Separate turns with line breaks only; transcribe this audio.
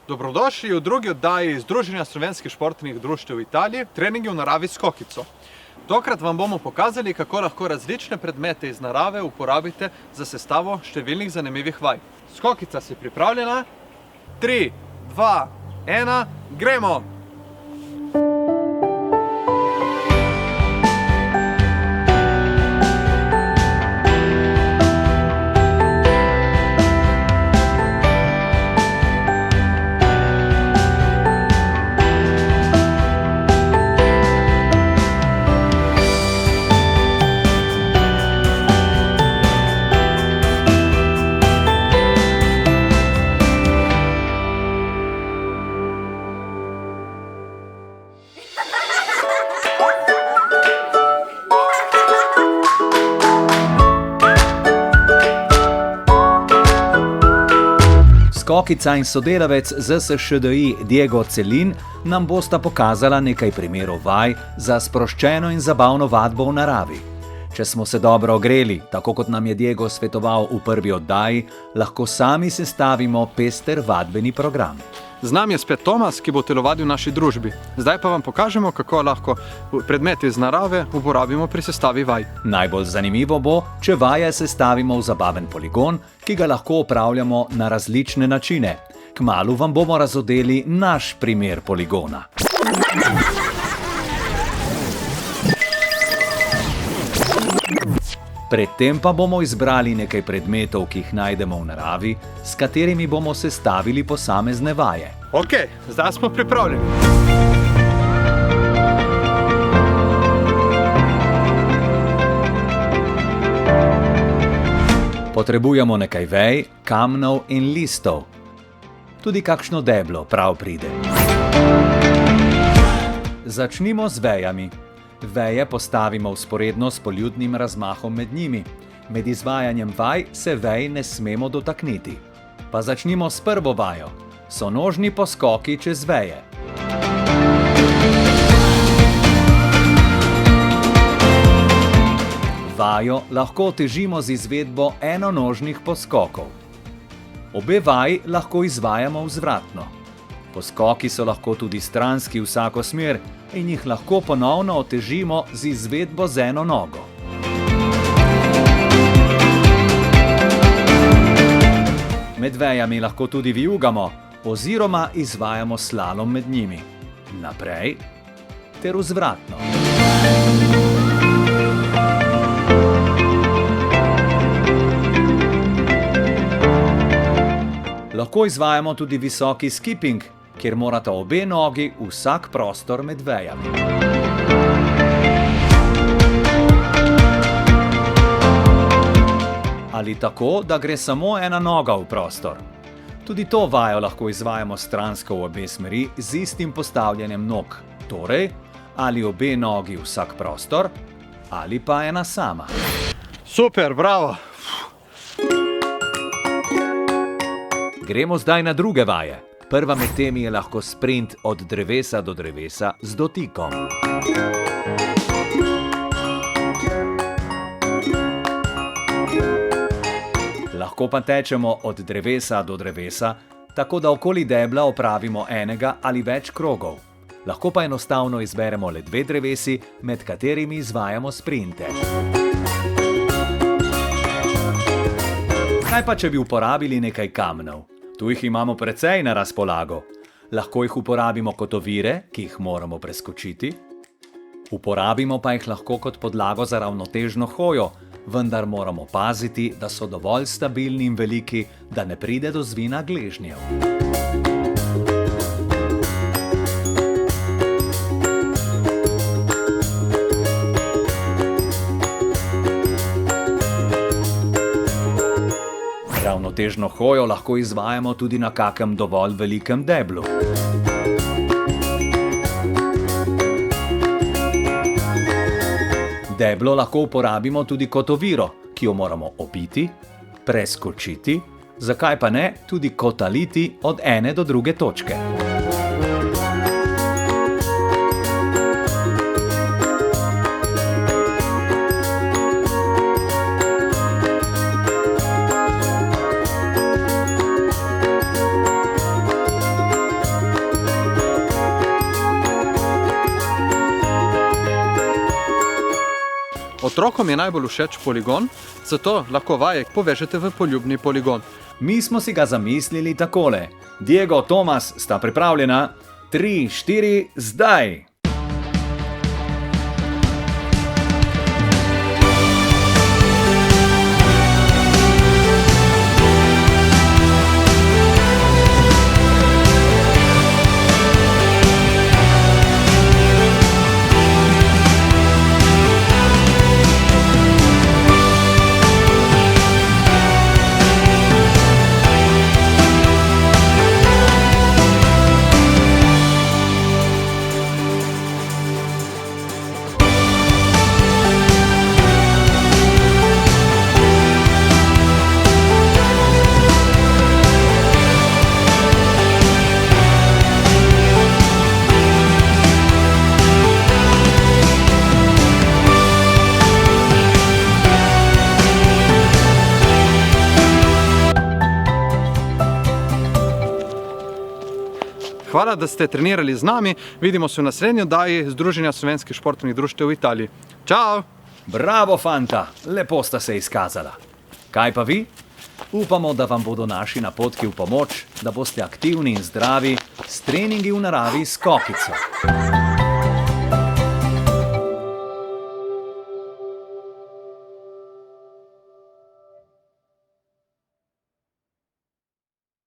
Dobrodošli v drugi oddaji Združenja slovenskih športnih društev v Italiji, treningi v naravi s skokico. Tokrat vam bomo pokazali, kako lahko različne predmete iz narave uporabite za sestavo številnih zanimivih vaj. Skokica si pripravljena? 3, 2, 1, gremo!
Skokica in sodelavec ZSŠDI Diego Celin nam bosta pokazala nekaj primerov vaj za sproščeno in zabavno vadbo v naravi. Če smo se dobro ogreli, tako kot nam je Diego svetoval v prvi oddaji, lahko sami sestavimo pester vadbeni program.
Z nami je spet Tomas, ki bo telovadil v naši družbi. Zdaj pa vam pokažemo, kako lahko predmeti iz narave uporabimo pri sestavi vaj.
Najbolj zanimivo bo, če vaje sestavimo v zabaven poligon, ki ga lahko opravljamo na različne načine. Kmalu vam bomo razodeli naš primer poligona. Predtem pa bomo izbrali nekaj predmetov, ki jih najdemo v naravi, s katerimi bomo sestavili posamezne vaje.
Ok, zdaj smo pripravljeni.
Potrebujemo nekaj vej, kamnov in listov. Tudi kakšno deblo prav pride. Začnimo z vejami. Veje postavimo vzporedno s poljudnim razmahom med njimi. Med izvajanjem vaj se vej ne smemo dotakniti. Pa začnimo s prvo vajo. Sonožni poskoki čez veje. Vajo lahko otežimo z izvedbo enonožnih poskokov. Obe vaji lahko izvajamo vzvratno. Poskoki so lahko tudi stranski v vsako smer in jih lahko ponovno otežimo z izvedbo z eno nogo. Med vejami lahko tudi vijugamo oziroma izvajamo slalom med njimi. Naprej ter vzvratno. Lahko izvajamo tudi visoki skipping, kjer morata obe nogi vsak prostor med vejami. Ali tako, da gre samo ena noga v prostor. Tudi to vajo lahko izvajamo stransko v obe smeri z istim postavljanjem nog. Torej, ali obe nogi vsak prostor, ali pa ena sama.
Super, bravo!
Gremo zdaj na druge vaje. Prva med temi je lahko sprint od drevesa do drevesa z dotikom. Lahko pa tečemo od drevesa do drevesa, tako da okoli debla opravimo enega ali več krogov. Lahko pa enostavno izberemo le dve drevesi, med katerimi izvajamo sprinte. Kaj pa, če bi uporabili nekaj kamnov? Tu jih imamo precej na razpolago. Lahko jih uporabimo kot ovire, ki jih moramo preskočiti. Uporabimo pa jih lahko kot podlago za ravnotežno hojo, vendar moramo paziti, da so dovolj stabilni in veliki, da ne pride do zvina gležnjev. Ravnotežno hojo lahko izvajamo tudi na kakem dovolj velikem deblu. Deblo lahko uporabimo tudi kot oviro, ki jo moramo obiti, preskočiti, zakaj pa ne tudi kotaliti od ene do druge točke.
Otrokom je najbolj všeč poligon, zato lahko vaje povežete v poljubni poligon.
Mi smo si ga zamislili takole. Diego, Tomas, sta pripravljena? 3, 4, zdaj!
Hvala, da ste trenirali z nami. Vidimo se v naslednji oddaji Združenja slovenskih športnih društev v Italiji. Čau!
Bravo, fanta, lepo sta se izkazala. Kaj pa vi? Upamo, da vam bodo naši napotki v pomoč, da boste aktivni in zdravi s treningi v naravi s Kokico.